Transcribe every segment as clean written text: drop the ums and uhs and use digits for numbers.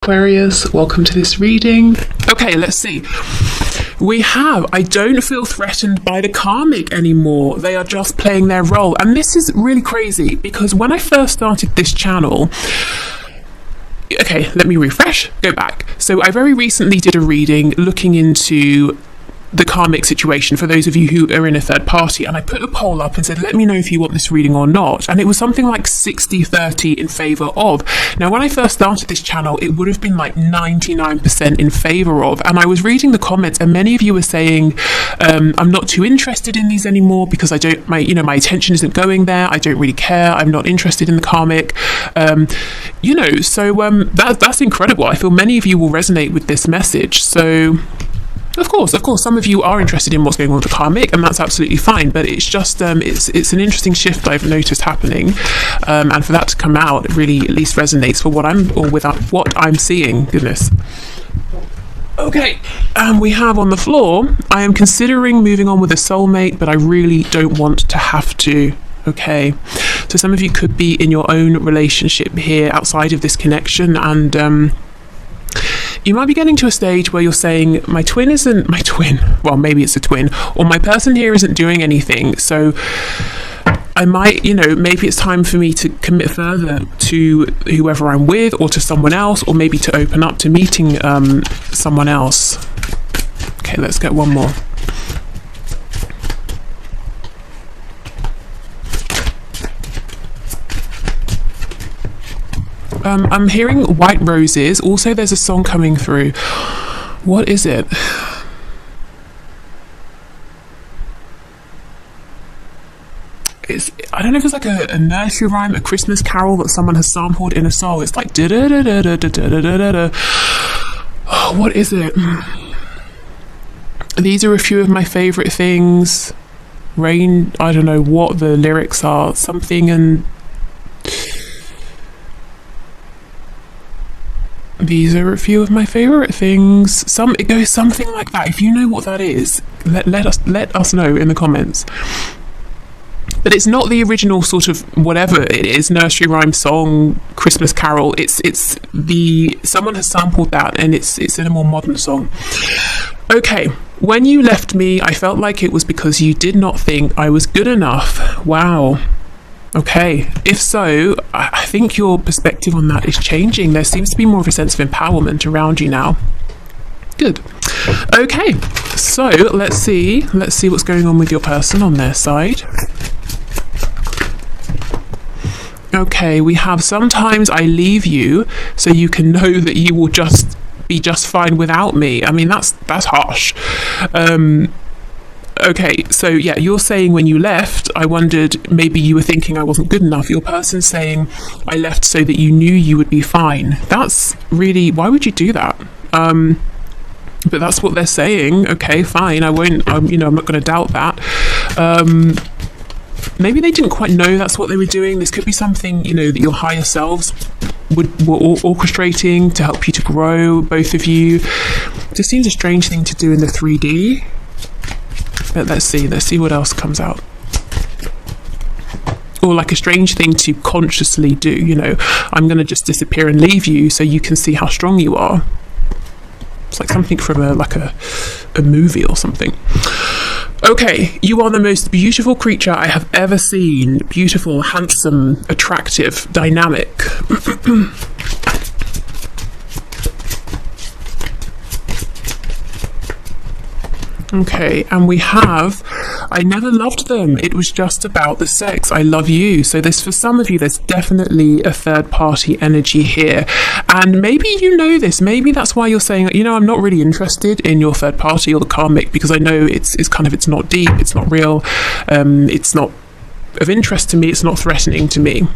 Aquarius, welcome to this reading. Okay, let's see. We have, I don't feel threatened by the karmic anymore. They are just playing their role. And this is really crazy because when I first started this channel, okay, let me refresh, go back. So I very recently did a reading looking into the karmic situation for those of you who are in a third party, and I put a poll up and said, let me know if you want this reading or not, and it was something like 60-30 in favor of. Now when I first started this channel, it would have been like 99% in favor of, and I was reading the comments and many of you were saying I'm not too interested in these anymore because I don't, my attention isn't going there, I don't really care, I'm not interested in the karmic, that's incredible. I feel many of you will resonate with this message. So Of course, some of you are interested in what's going on with the karmic, and that's absolutely fine. But it's just, it's an interesting shift I've noticed happening, and for that to come out, it really at least resonates with what I'm seeing. Goodness. Okay, we have on the floor, I am considering moving on with a soulmate, but I really don't want to have to. Okay, so some of you could be in your own relationship here outside of this connection, and you might be getting to a stage where you're saying, my twin, well, maybe it's a twin, or my person here isn't doing anything, so I might, maybe it's time for me to commit further to whoever I'm with, or to someone else, or maybe to open up to meeting someone else. Okay, let's get one more. I'm hearing white roses. Also, there's a song coming through. What is it? I don't know if it's like a nursery rhyme, a Christmas carol that someone has sampled in a song. It's like da da da da da da da da da. Oh, what is it? These are a few of my favorite things. Rain, I don't know what the lyrics are. Something and these are a few of my favorite things. It goes something like that. If you know what that is, let us know in the comments. But it's not the original sort of whatever it is, nursery rhyme song, Christmas carol. Someone has sampled that, and it's in a more modern song. Okay, when you left me, I felt like it was because you did not think I was good enough. Wow. Okay, if so, I think your perspective on that is changing. There seems to be more of a sense of empowerment around you now. Good. Okay, so let's see what's going on with your person on their side. Okay, we have sometimes I leave you so you can know that you will just be just fine without me. I mean, that's harsh. Okay, so yeah, you're saying when you left, I wondered maybe you were thinking I wasn't good enough. Your person's saying I left so that you knew you would be fine. That's really, why would you do that? But that's what they're saying. Okay, fine. I won't. I'm not going to doubt that. Maybe they didn't quite know that's what they were doing. This could be something that your higher selves were orchestrating to help you to grow, both of you. It just seems a strange thing to do in the 3D. But let's see what else comes out. Or like a strange thing to consciously do, I'm going to just disappear and leave you so you can see how strong you are. It's like something from a movie or something. Okay, you are the most beautiful creature I have ever seen. Beautiful, handsome, attractive, dynamic. Okay, and we have, I never loved them. It was just about the sex. I love you. So for some of you, there's definitely a third party energy here. And maybe you know this. Maybe that's why you're saying, I'm not really interested in your third party or the karmic, because I know it's not deep, it's not real, it's not of interest to me, it's not threatening to me.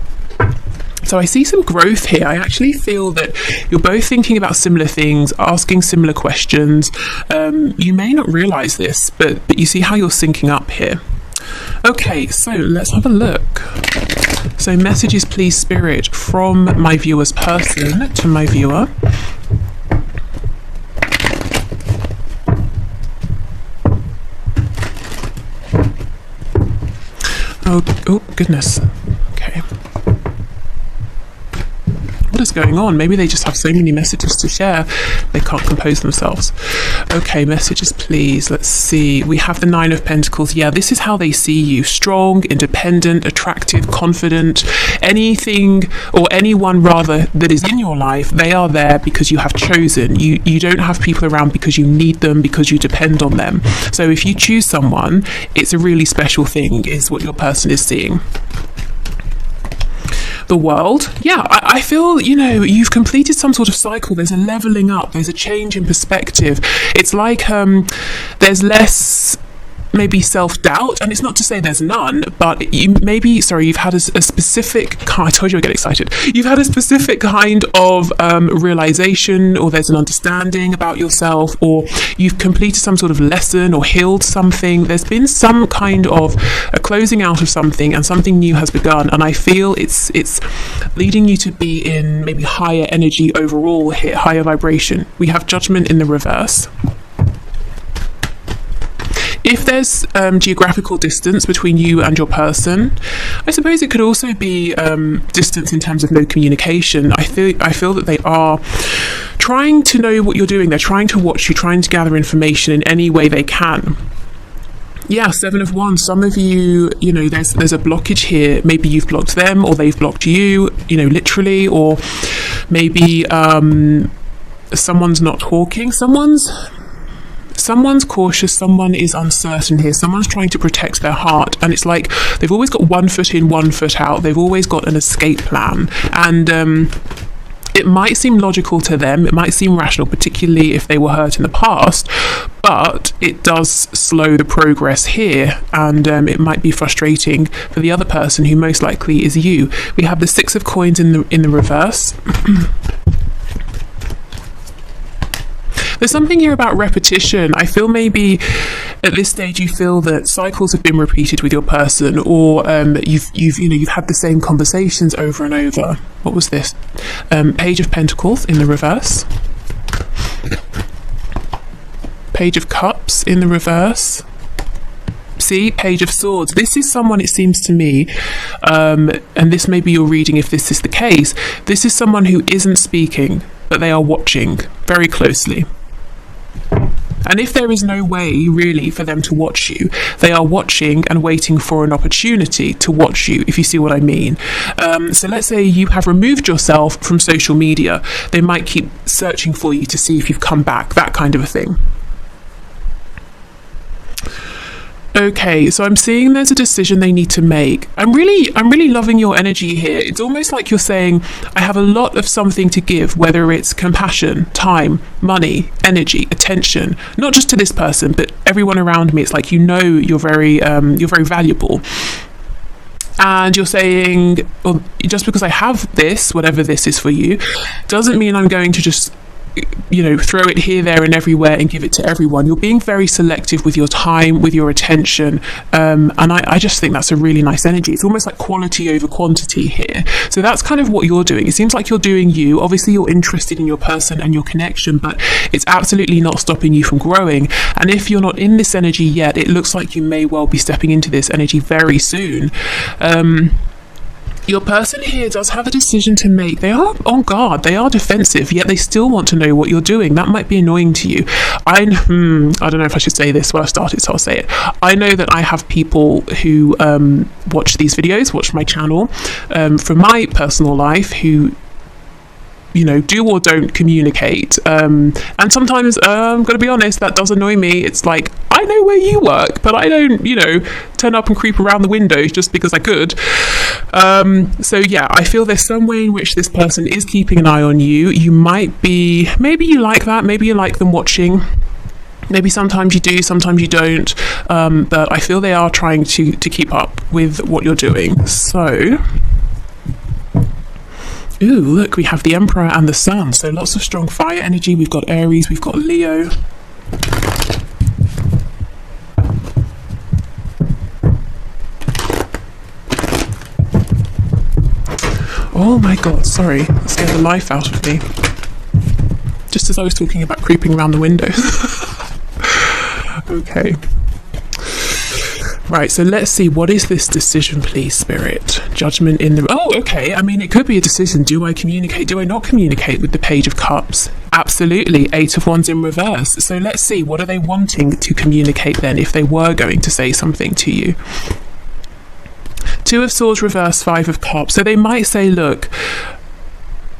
So I see some growth here. I actually feel that you're both thinking about similar things, asking similar questions. You may not realise this, but you see how you're syncing up here. Okay, so let's have a look. So messages, please, Spirit, from my viewer's person to my viewer. Oh goodness. Okay. What is going on. Maybe they just have so many messages to share, they can't compose themselves. Okay, messages, please. Let's see. We have the Nine of Pentacles. Yeah, this is how they see you. Strong, independent, attractive, confident. Anything or anyone rather that is in your life, they are there because you have chosen. You don't have people around because you need them, because you depend on them. So if you choose someone, it's a really special thing, is what your person is seeing. The World, yeah, I feel, you know, you've completed some sort of cycle. There's a leveling up, there's a change in perspective. It's like there's less maybe self-doubt, and it's not to say there's none, but you've had a specific, I told you I get excited, you've had a specific kind of realization, or there's an understanding about yourself, or you've completed some sort of lesson or healed something. There's been some kind of a closing out of something, and something new has begun, and I feel it's leading you to be in maybe higher energy overall here, higher vibration. We have Judgment in the reverse. If there's geographical distance between you and your person, I suppose it could also be distance in terms of no communication. I feel that they are trying to know what you're doing. They're trying to watch you, trying to gather information in any way they can. Yeah, Seven of Wands. Some of you, you know, there's a blockage here. Maybe you've blocked them, or they've blocked you, you know, literally, or maybe someone's not talking. Someone's cautious, someone is uncertain here, someone's trying to protect their heart, and it's like they've always got one foot in, one foot out. They've always got an escape plan, and it might seem logical to them, it might seem rational, particularly if they were hurt in the past, but it does slow the progress here, and it might be frustrating for the other person, who most likely is you. We have the Six of Coins in the reverse. There's something here about repetition. I feel maybe at this stage you feel that cycles have been repeated with your person, or you've had the same conversations over and over. What was this? Page of Pentacles in the reverse. Page of Cups in the reverse. See, Page of Swords. This is someone, it seems to me, and this may be your reading if this is the case, this is someone who isn't speaking, but they are watching very closely. And if there is no way really for them to watch you, they are watching and waiting for an opportunity to watch you, if you see what I mean. So let's say you have removed yourself from social media. They might keep searching for you to see if you've come back, that kind of a thing. Okay, so I'm seeing there's a decision they need to make. I'm really loving your energy here. It's almost like you're saying, I have a lot of something to give, whether it's compassion, time, money, energy, attention, not just to this person, but everyone around me. It's like, you know, you're very valuable. And you're saying, well, just because I have this, whatever this is for you, doesn't mean I'm going to just, you know, throw it here, there and everywhere and give it to everyone. You're being very selective with your time, with your attention, and I just think that's a really nice energy. It's almost like quality over quantity here. So that's kind of what you're doing. It seems like you're doing you. Obviously you're interested in your person and your connection, but it's absolutely not stopping you from growing. And if you're not in this energy yet, it looks like you may well be stepping into this energy very soon. Your person here does have a decision to make. They are on guard, they are defensive, yet they still want to know what you're doing. That might be annoying to you. I don't know if I should say this when I started, so I'll say it. I know that I have people who watch these videos, watch my channel, from my personal life, who, you know, do or don't communicate. And sometimes, I'm going to be honest, that does annoy me. It's like, I know where you work, but I don't, you know, turn up and creep around the windows just because I could. So yeah, I feel there's some way in which this person is keeping an eye on you. You might be, maybe you like that, maybe you like them watching. Maybe sometimes you do, sometimes you don't. But I feel they are trying to keep up with what you're doing. So, ooh, look, we have the Emperor and the Sun. So lots of strong fire energy. We've got Aries, we've got Leo. Oh my god, sorry, that scared the life out of me. Just as I was talking about creeping around the windows. Okay. Right, so let's see, what is this decision, please, Spirit? Judgment in the... Oh, okay, I mean, it could be a decision. Do I communicate? Do I not communicate with the Page of Cups? Absolutely, 8 of Wands in reverse. So let's see, what are they wanting to communicate then, if they were going to say something to you? 2 of Swords reverse, 5 of Cups. So they might say, look,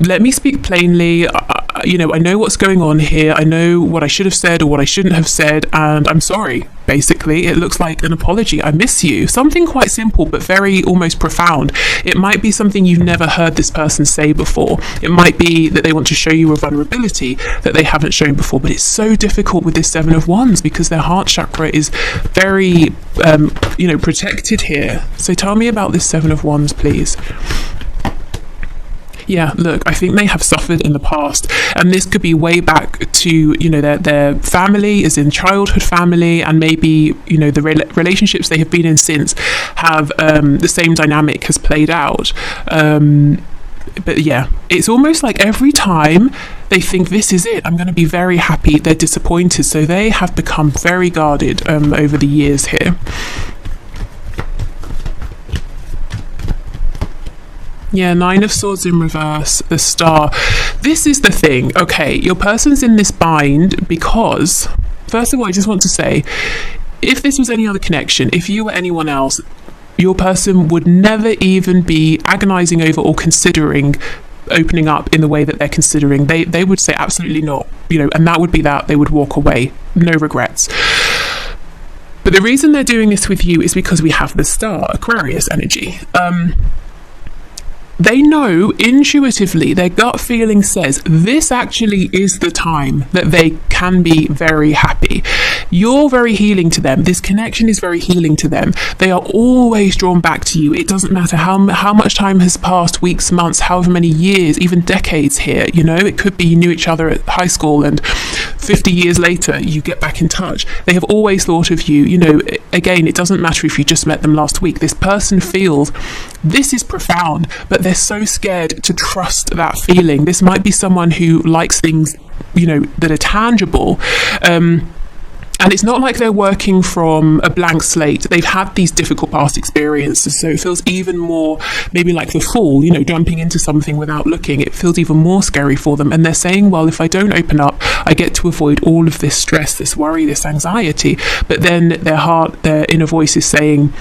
let me speak plainly. I know what's going on here. I know what I should have said or what I shouldn't have said, and I'm sorry. Basically, it looks like an apology. I miss you. Something quite simple, but very almost profound. It might be something you've never heard this person say before. It might be that they want to show you a vulnerability that they haven't shown before, but it's so difficult with this 7 of Wands because their heart chakra is very, protected here. So tell me about this 7 of Wands, please. Yeah, look, I think they have suffered in the past, and this could be way back to, their family, as in childhood family, and maybe, the relationships they have been in since have the same dynamic has played out. But yeah, it's almost like every time they think this is it, I'm going to be very happy, they're disappointed. So they have become very guarded over the years here. Yeah, 9 of Swords in reverse, the Star. This is the thing. Okay, your person's in this bind because, first of all, I just want to say, if this was any other connection, if you were anyone else, your person would never even be agonizing over or considering opening up in the way that they're considering. They would say absolutely not, and that would be that. They would walk away, no regrets. But the reason they're doing this with you is because we have the Star, Aquarius energy. They know intuitively, their gut feeling says this actually is the time that they can be very happy. You're very healing to them. This connection is very healing to them. They are always drawn back to you. It doesn't matter how much time has passed, weeks, months, however many years, even decades here. It could be you knew each other at high school and 50 years later you get back in touch. They have always thought of you. Again, it doesn't matter if you just met them last week. This person feels this is profound, but they're so scared to trust that feeling. This might be someone who likes things, that are tangible. And it's not like they're working from a blank slate. They've had these difficult past experiences, so it feels even more maybe like the Fool, jumping into something without looking. It feels even more scary for them. And they're saying, well, if I don't open up, I get to avoid all of this stress, this worry, this anxiety. But then their heart, their inner voice is saying,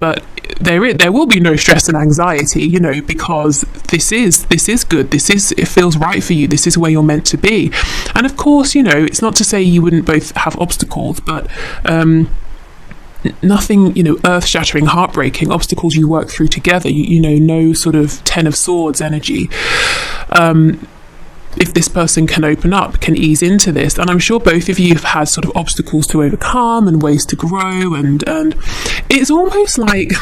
but there will be no stress and anxiety, because this is good. It feels right for you. This is where you're meant to be. And of course, it's not to say you wouldn't both have obstacles, but nothing, earth-shattering, heartbreaking obstacles you work through together. No sort of 10 of Swords energy. If this person can open up, can ease into this. And I'm sure both of you have had sort of obstacles to overcome and ways to grow, and it's almost like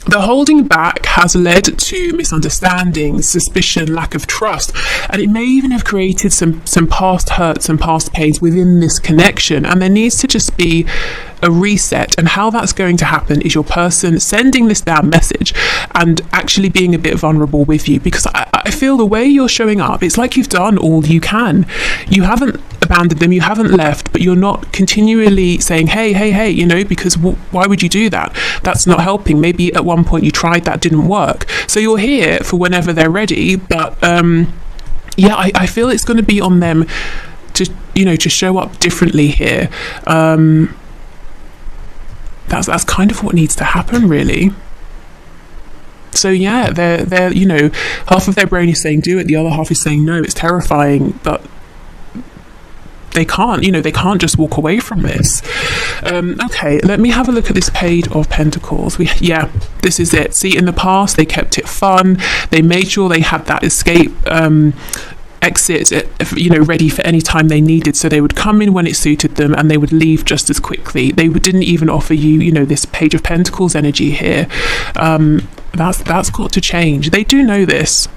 the holding back has led to misunderstandings, suspicion, lack of trust, and it may even have created some past hurts and past pains within this connection. And there needs to just be a reset, and how that's going to happen is your person sending this down message and actually being a bit vulnerable with you, because I feel the way you're showing up, it's like you've done all you can. You haven't abandoned them, you haven't left, but you're not continually saying hey, because why would you do that? That's not helping. Maybe at one point you tried, that didn't work, so you're here for whenever they're ready. But I feel it's going to be on them to show up differently here. That's kind of what needs to happen, really. So yeah, they're half of their brain is saying do it, the other half is saying no, it's terrifying, but they can't, they can't just walk away from this. Okay, let me have a look at this Page of Pentacles. This is it. See, in the past they kept it fun. They made sure they had that escape exit, ready for any time they needed. So they would come in when it suited them, and they would leave just as quickly. They didn't even offer you, this Page of Pentacles energy here. That's got to change. They do know this.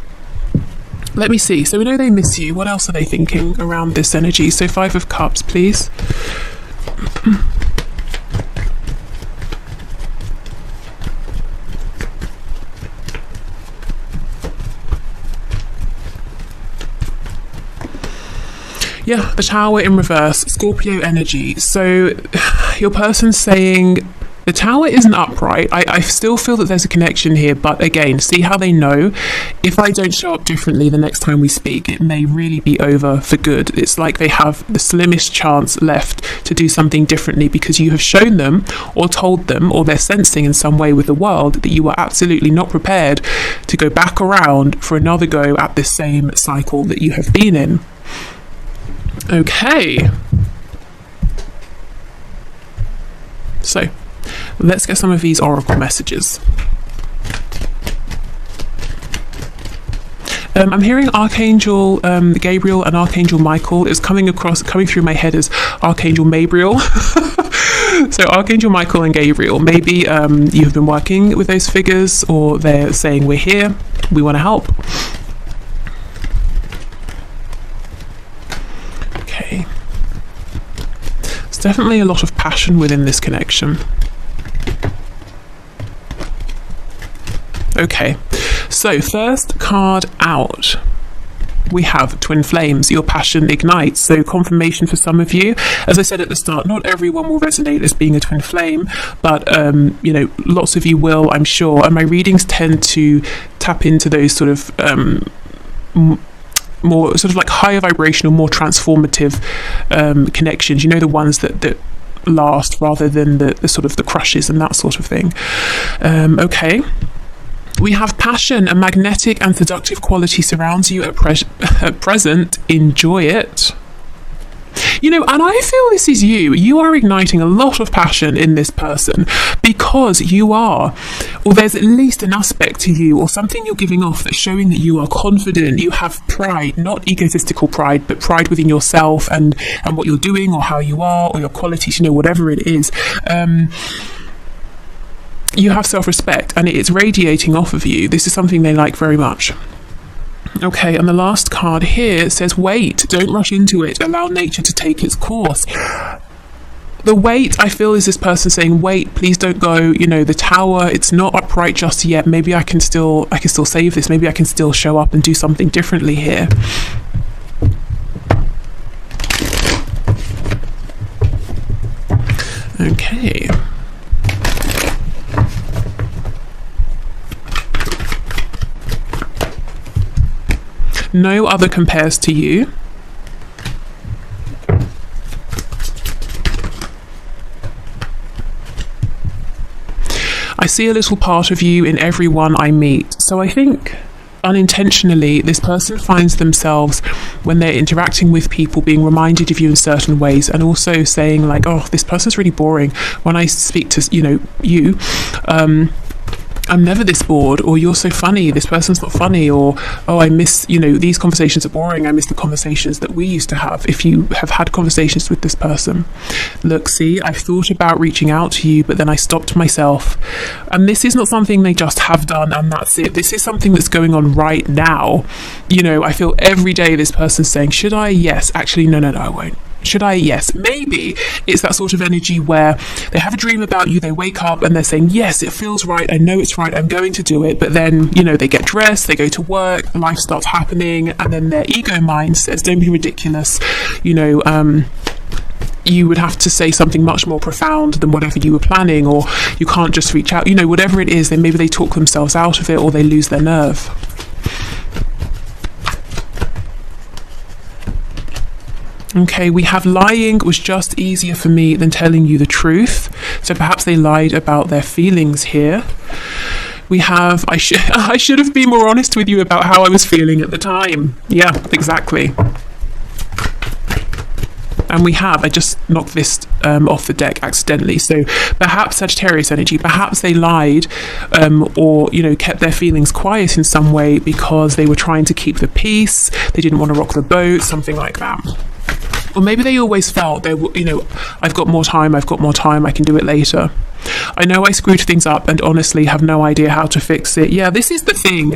Let me see. So we know they miss you. What else are they thinking around this energy? So 5 of Cups, please. Yeah, the Tower in reverse, Scorpio energy. So your person's saying, The Tower isn't upright. I still feel that there's a connection here, but again, see how they know if I don't show up differently the next time we speak, it may really be over for good. It's like they have the slimmest chance left to do something differently because you have shown them or told them, or they're sensing in some way with the world, that you are absolutely not prepared to go back around for another go at this same cycle that you have been in. Okay. So, let's get some of these oracle messages. I'm hearing Archangel Gabriel and Archangel Michael. It's coming through my head as Archangel Mabriel. So Archangel Michael and Gabriel, maybe you have been working with those figures, or they're saying, we're here, we want to help. Okay. There's definitely a lot of passion within this connection. Okay, so first card out, we have Twin Flames. Your passion ignites. So confirmation for some of you. As I said at the start, not everyone will resonate as being a twin flame, but you know, lots of you will, I'm sure. And my readings tend to tap into those sort of more sort of like higher vibrational, more transformative connections. You know, the ones that last rather than the sort of the crushes and that sort of thing. Okay. We have passion. A magnetic and seductive quality surrounds you at present. Enjoy it. You know, and I feel this is you. You are igniting a lot of passion in this person because you are, or there's at least an aspect to you or something you're giving off that's showing that you are confident. You have pride, not egotistical pride, but pride within yourself and what you're doing or how you are or your qualities, you know, whatever it is. You have self-respect and it's radiating off of you. This is something they like very much. Okay, and the last card here says wait, don't rush into it, allow nature to take its course. The wait, I feel, is this person saying, wait, please don't go, you know, the Tower, it's not upright just yet, maybe I can still save this, maybe I can still show up and do something differently here. Okay. No other compares to you. I see a little part of you in everyone I meet. So I think unintentionally this person finds themselves, when they're interacting with people, being reminded of you in certain ways, and also saying like, oh, this person's really boring. When I speak to, you know, you, I'm never this bored, or you're so funny, this person's not funny, or oh, I miss, you know, these conversations are boring, I miss the conversations that we used to have. If you have had conversations with this person, look, see, I've thought about reaching out to you, but then I stopped myself. And this is not something they just have done and that's it. This is something that's going on right now. You know, I feel every day this person's saying, should I? Yes. Actually, no, I won't. Should I? Yes. Maybe it's that sort of energy where they have a dream about you, they wake up and they're saying, yes, it feels right, I know it's right, I'm going to do it. But then, you know, they get dressed, they go to work, life starts happening, and then their ego mind says, don't be ridiculous, you know, you would have to say something much more profound than whatever you were planning, or you can't just reach out, you know, whatever it is. Then maybe they talk themselves out of it, or they lose their nerve. Okay, we have lying was just easier for me than telling you the truth. So perhaps they lied about their feelings here. We have, I should have been more honest with you about how I was feeling at the time. Yeah, exactly. And we have, I just knocked this off the deck accidentally. So perhaps Sagittarius energy, perhaps they lied or, you know, kept their feelings quiet in some way because they were trying to keep the peace. They didn't want to rock the boat, something like that. Or maybe they always felt they were, you know, I've got more time, I can do it later. I know I screwed things up and honestly have no idea how to fix it. Yeah, this is the thing.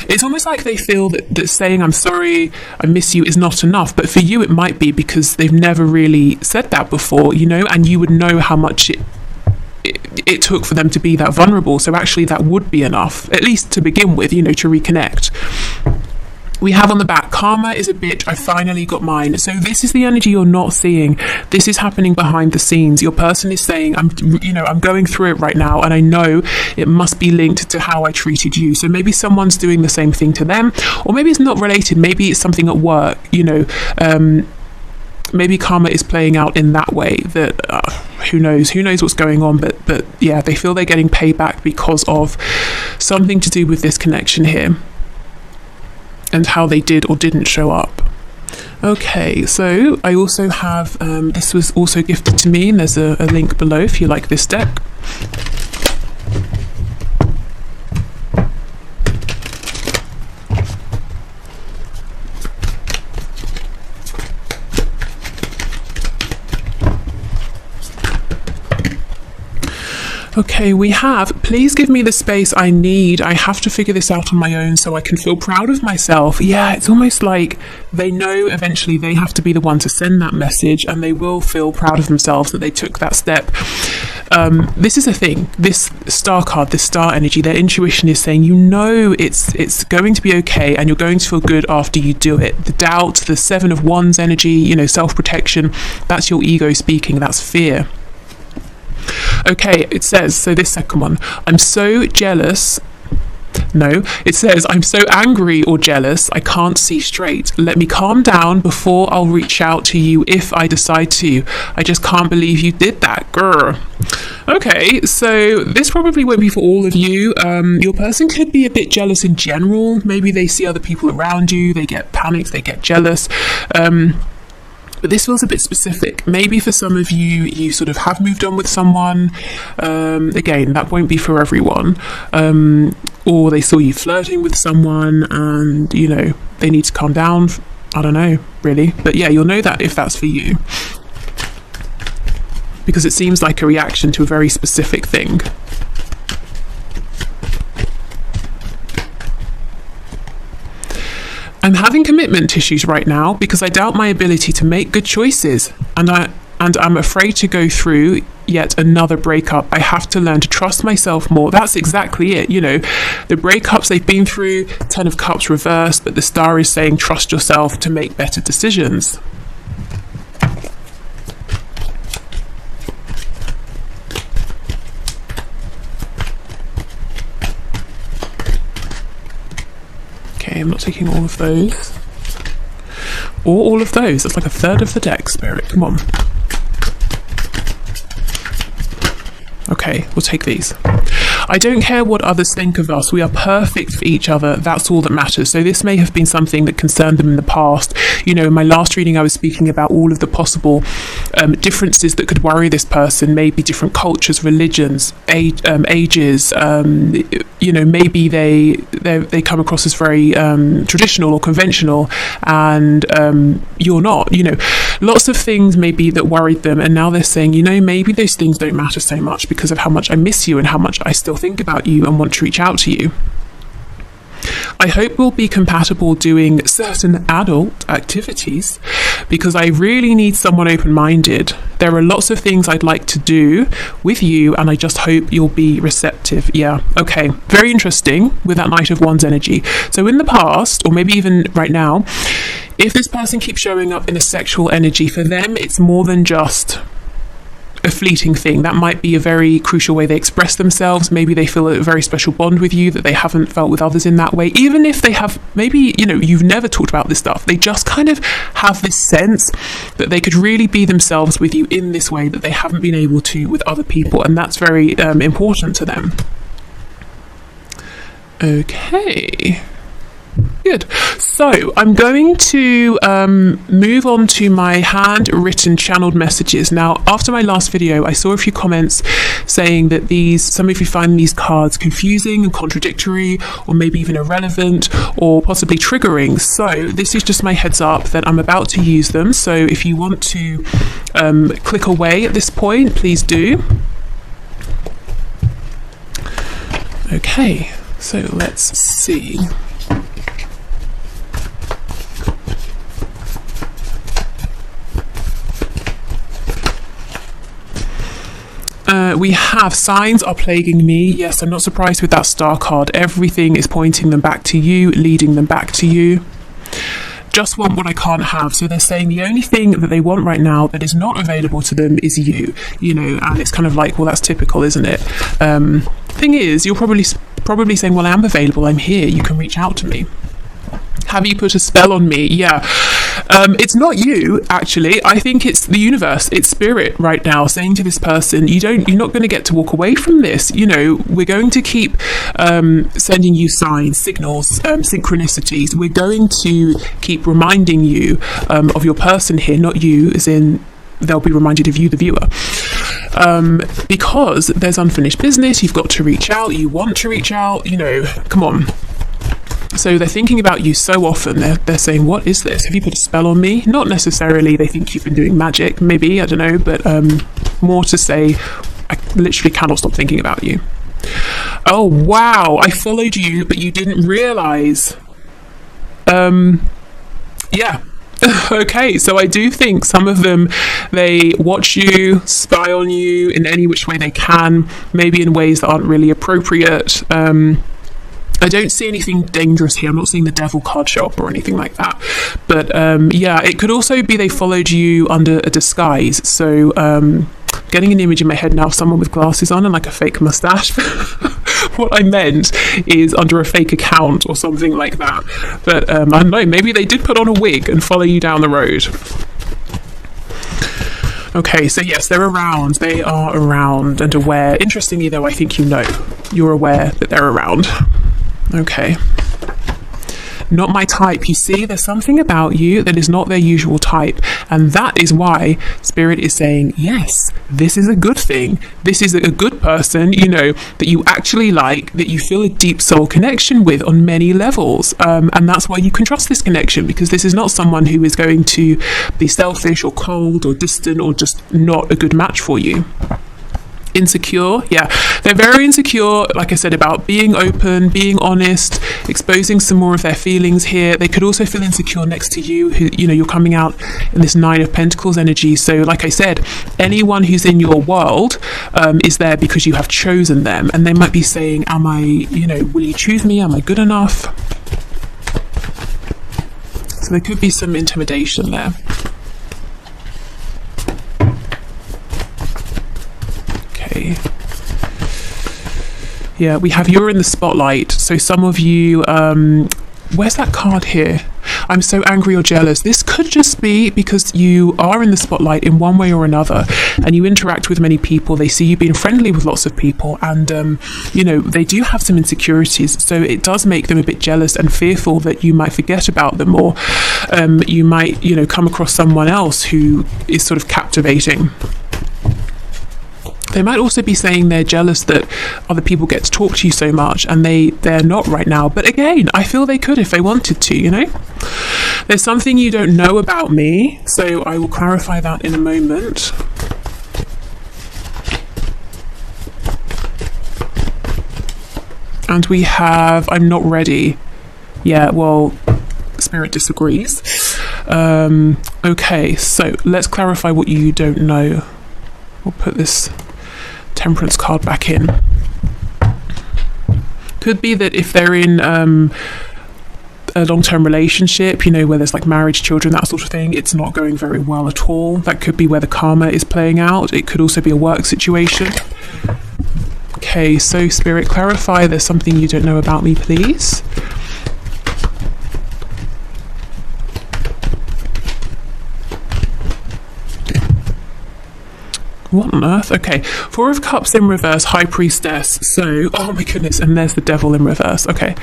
It's almost like they feel that saying I'm sorry, I miss you is not enough. But for you, it might be because they've never really said that before, you know, and you would know how much it took for them to be that vulnerable. So actually that would be enough, at least to begin with, you know, to reconnect. We have on the back, karma is a bitch, I finally got mine. So this is the energy you're not seeing. This is happening behind the scenes. Your person is saying, I'm going through it right now, and I know it must be linked to how I treated you. So maybe someone's doing the same thing to them, or maybe it's not related. Maybe it's something at work, maybe karma is playing out in that way. That who knows what's going on, but yeah, they feel they're getting payback because of something to do with this connection here, and how they did or didn't show up. Okay, so I also have, this was also gifted to me, and there's a link below if you like this deck. Okay, we have, please give me the space I need. I have to figure this out on my own so I can feel proud of myself. Yeah, it's almost like they know eventually they have to be the one to send that message, and they will feel proud of themselves that they took that step. This is a thing, this star card, this star energy, their intuition is saying, it's going to be okay, and you're going to feel good after you do it. The doubt, the 7 of Wands energy, self-protection, that's your ego speaking, that's fear. Okay, it says, so this second one, I'm so jealous. No, it says, I'm so angry or jealous, I can't see straight. Let me calm down before I'll reach out to you if I decide to. I just can't believe you did that, grr. Okay, so this probably won't be for all of you. Your person could be a bit jealous in general. Maybe they see other people around you, they get panicked, they get jealous. But this feels a bit specific. Maybe for some of you, you sort of have moved on with someone. Again, that won't be for everyone. Or they saw you flirting with someone and, they need to calm down. I don't know, really. But yeah, you'll know that if that's for you. Because it seems like a reaction to a very specific thing. I'm having commitment issues right now because I doubt my ability to make good choices, and I'm afraid to go through yet another breakup. I have to learn to trust myself more. That's exactly it. The breakups they've been through, 10 of Cups reversed, but the star is saying trust yourself to make better decisions. I'm not taking all of those. Or all of those. That's like a third of the deck, Spirit. Come on. Okay, we'll take these. I don't care what others think of us. We are perfect for each other. That's all that matters. So this may have been something that concerned them in the past. In my last reading, I was speaking about all of the possible differences that could worry this person. Maybe different cultures, religions, ages. Maybe they come across as very traditional or conventional, and you're not. Lots of things maybe that worried them, and now they're saying, maybe those things don't matter so much because of how much I miss you and how much I still think about you and want to reach out to you. I hope we'll be compatible doing certain adult activities because I really need someone open-minded. There are lots of things I'd like to do with you, and I just hope you'll be receptive. Yeah, okay, very interesting with that Knight of Wands energy. So in the past, or maybe even right now, if this person keeps showing up in a sexual energy, for them it's more than just a fleeting thing. That might be a very crucial way they express themselves. Maybe they feel a very special bond with you that they haven't felt with others in that way. Even if they have, maybe, you've never talked about this stuff. They just kind of have this sense that they could really be themselves with you in this way that they haven't been able to with other people. And that's very important to them. Okay. Good. So I'm going to move on to my handwritten channeled messages. Now, after my last video, I saw a few comments saying that some of you find these cards confusing and contradictory, or maybe even irrelevant, or possibly triggering. So this is just my heads up that I'm about to use them. So if you want to click away at this point, please do. Okay, so let's see. We have signs are plaguing me. Yes, I'm not surprised with that star card. Everything is pointing them back to you, leading them back to you. just want what I can't have. So they're saying the only thing that they want right now that is not available to them is you, and it's kind of like, well, that's typical, isn't it? Thing is, you're probably saying, well, I am available, I'm here, you can reach out to me. Have you put a spell on me? Yeah. It's not you, actually. I think it's the universe, it's spirit right now saying to this person, you're not going to get to walk away from this. We're going to keep sending you signs, signals, synchronicities. We're going to keep reminding you of your person here, not you, as in they'll be reminded of you, the viewer. Because there's unfinished business, you've got to reach out, you want to reach out, come on. So they're thinking about you so often. They're saying, what is this? Have you put a spell on me? Not necessarily they think you've been doing magic, maybe, I don't know, but more to say, I literally cannot stop thinking about you. Oh, wow, I followed you, but you didn't realise. Yeah. Okay, so I do think some of them, they watch you, spy on you in any which way they can, maybe in ways that aren't really appropriate. I don't see anything dangerous here. I'm not seeing the devil card show up or anything like that. But yeah, it could also be they followed you under a disguise. So getting an image in my head now of someone with glasses on and like a fake mustache. What I meant is under a fake account or something like that. But I don't know, maybe they did put on a wig and follow you down the road. Okay, so yes, they're around. They are around and aware. Interestingly, though, I think you're aware that they're around. Okay. Not my type. You see, there's something about you that is not their usual type. And that is why Spirit is saying, yes, this is a good thing. This is a good person, that you actually like, that you feel a deep soul connection with on many levels. And that's why you can trust this connection, because this is not someone who is going to be selfish or cold or distant or just not a good match for you. Insecure, yeah, they're very insecure, like I said, about being open, being honest, exposing some more of their feelings here. They could also feel insecure next to you, who, you're coming out in this 9 of Pentacles energy. So like I said, anyone who's in your world is there because you have chosen them, and they might be saying, am I, will you choose me? Am I good enough? So there could be some intimidation there. Yeah, we have you're in the spotlight. So some of you, where's that card here? I'm so angry or jealous. This could just be because you are in the spotlight in one way or another, and you interact with many people. They see you being friendly with lots of people, and they do have some insecurities. So it does make them a bit jealous and fearful that you might forget about them, or you might come across someone else who is sort of captivating. They might also be saying they're jealous that other people get to talk to you so much, and they're not right now. But again, I feel they could if they wanted to, There's something you don't know about me, so I will clarify that in a moment. And we have, I'm not ready. Yeah, well, Spirit disagrees. Okay, so let's clarify what you don't know. We'll put this Temperance card back in. Could be that if they're in a long-term relationship, where there's like marriage, children, that sort of thing, it's not going very well at all. That could be where the karma is playing out. It could also be a work situation. Okay, so Spirit, clarify there's something you don't know about me, please. What on earth? Okay, 4 of Cups in reverse, High Priestess. So, oh my goodness, and there's the Devil in reverse. Okay,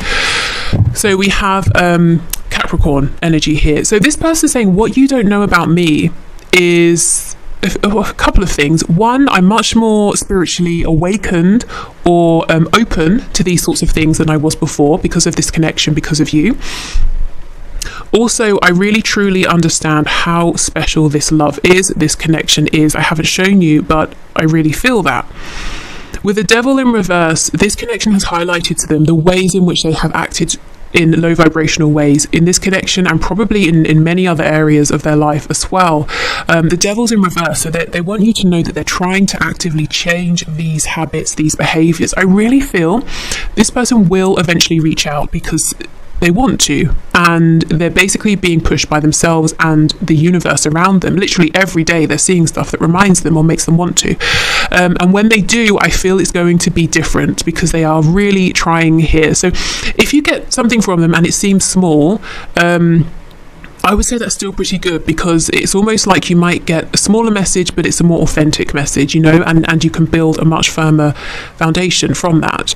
so we have Capricorn energy here. So this person saying, what you don't know about me is a couple of things. One, I'm much more spiritually awakened or open to these sorts of things than I was before because of this connection, because of you. Also, I really truly understand how special this love is, this connection is. I haven't shown you, but I really feel that. With the Devil in reverse, this connection has highlighted to them the ways in which they have acted in low vibrational ways in this connection, and probably in many other areas of their life as well. The Devil's in reverse, so they want you to know that they're trying to actively change these habits, these behaviors. I really feel this person will eventually reach out, because they want to, and they're basically being pushed by themselves and the universe around them. Literally every day they're seeing stuff that reminds them or makes them want to, and when they do, I feel it's going to be different because they are really trying here. So if you get something from them and it seems small, I would say that's still pretty good, because it's almost like you might get a smaller message, but it's a more authentic message, you know, and you can build a much firmer foundation from that.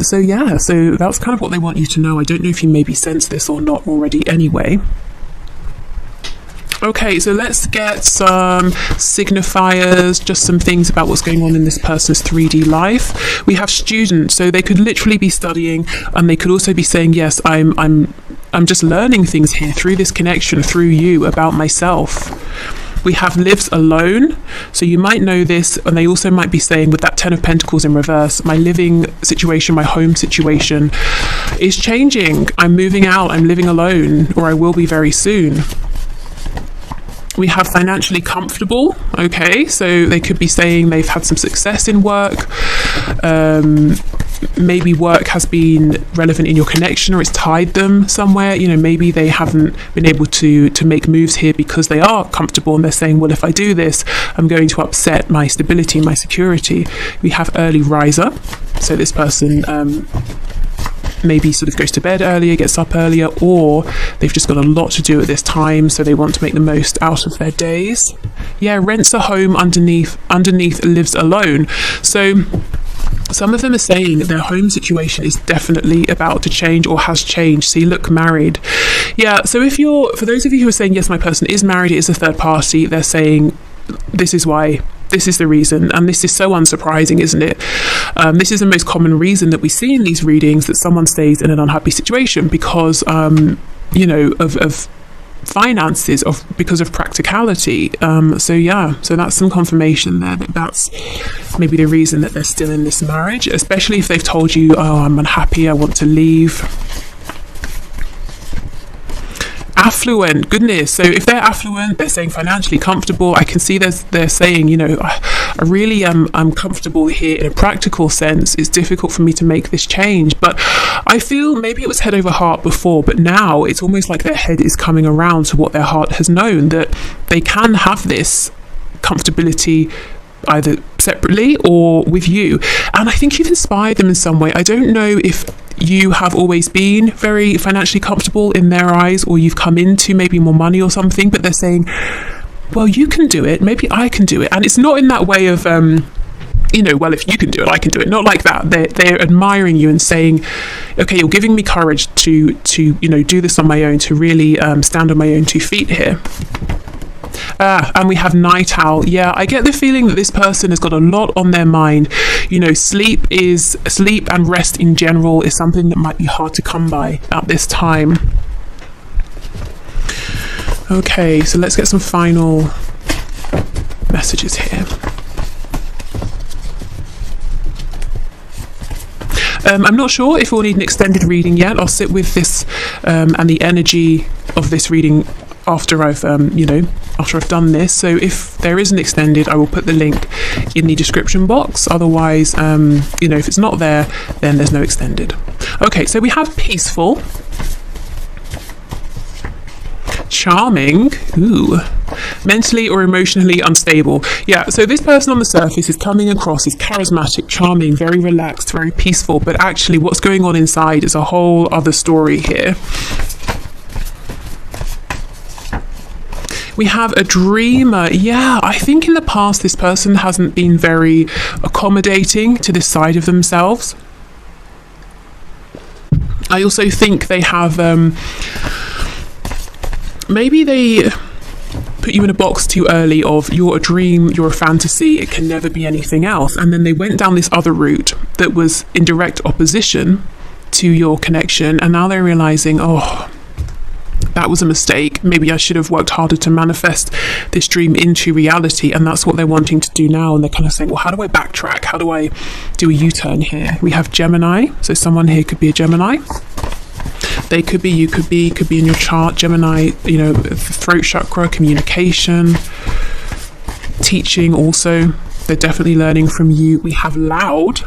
So that's kind of what they want you to know. I don't know if you maybe sense this or not already anyway. Okay, so let's get some signifiers, just some things about what's going on in this person's 3D life. We have student, so they could literally be studying, and they could also be saying, yes, I'm just learning things here through this connection, through you, about myself. We have lives alone, so you might know this, and they also might be saying, with that 10 of Pentacles in reverse, my living situation, my home situation is changing. I'm moving out, I'm living alone, or I will be very soon. We have financially comfortable. Okay, so they could be saying they've had some success in work. Maybe work has been relevant in your connection, or it's tied them somewhere. You know, maybe they haven't been able to make moves here because they are comfortable, and they're saying, well, if I do this, I'm going to upset my stability, my security. We have early riser, so this person maybe sort of goes to bed earlier, gets up earlier, or they've just got a lot to do at this time, so they want to make the most out of their days. Yeah, rents a home underneath lives alone. So some of them are saying their home situation is definitely about to change or has changed. So you look married. Yeah, so for those of you who are saying, yes, my person is married, it is a third party, they're saying, this is why. This is the reason, and this is so unsurprising, isn't it? This is the most common reason that we see in these readings, that someone stays in an unhappy situation because, of finances, because of practicality. So that's some confirmation there that that's maybe the reason that they're still in this marriage, especially if they've told you, oh, I'm unhappy, I want to leave. Affluent, goodness. So if they're affluent, they're saying financially comfortable. I can see they're saying, you know, I really I'm comfortable here in a practical sense. It's difficult for me to make this change, but I feel maybe it was head over heart before, but now it's almost like their head is coming around to what their heart has known, that they can have this comfortability either separately or with you. And I think you've inspired them in some way. I don't know if you have always been very financially comfortable in their eyes, or you've come into maybe more money or something, but they're saying, well, you can do it, maybe I can do it. And it's not in that way of well, if you can do it, I can do it. Not like that. They're admiring you and saying, okay, you're giving me courage to do this on my own, to really stand on my own 2 feet here. And we have night owl. Yeah, I get the feeling that this person has got a lot on their mind. You know, sleep and rest in general is something that might be hard to come by at this time. Okay, so let's get some final messages here. I'm not sure if we'll need an extended reading yet. I'll sit with this and the energy of this reading after I've done this. So if there is an extended, I will put the link in the description box. Otherwise, if it's not there, then there's no extended. Okay, so we have peaceful, charming, mentally or emotionally unstable. Yeah, so this person on the surface is coming across as charismatic, charming, very relaxed, very peaceful, but actually what's going on inside is a whole other story here. We have a dreamer. Yeah, I think in the past this person hasn't been very accommodating to this side of themselves. I also think they have maybe they put you in a box too early of, you're a dream, you're a fantasy, it can never be anything else. And then they went down this other route that was in direct opposition to your connection, and now they're realizing, oh, that was a mistake. Maybe I should have worked harder to manifest this dream into reality. And that's what they're wanting to do now. And they're kind of saying, well, how do I backtrack? How do I do a U-turn here? We have Gemini. So someone here could be a Gemini. They could be, you could be in your chart. Gemini, throat chakra, communication, teaching also. They're definitely learning from you. We have loud.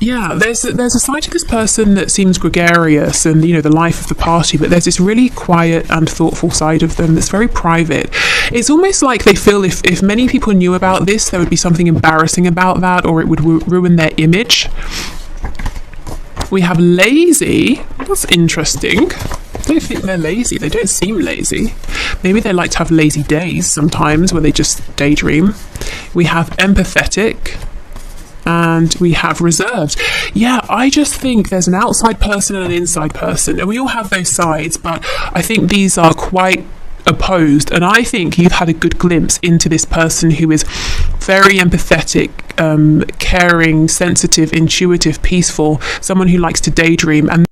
Yeah, there's a side to this person that seems gregarious and, the life of the party, but there's this really quiet and thoughtful side of them that's very private. It's almost like they feel if many people knew about this, there would be something embarrassing about that, or it would ruin their image. We have lazy. That's interesting. I don't think they're lazy. They don't seem lazy. Maybe they like to have lazy days sometimes where they just daydream. We have empathetic. And we have reserved. Yeah, I just think there's an outside person and an inside person. And we all have those sides, but I think these are quite opposed. And I think you've had a good glimpse into this person who is very empathetic, caring, sensitive, intuitive, peaceful, someone who likes to daydream. And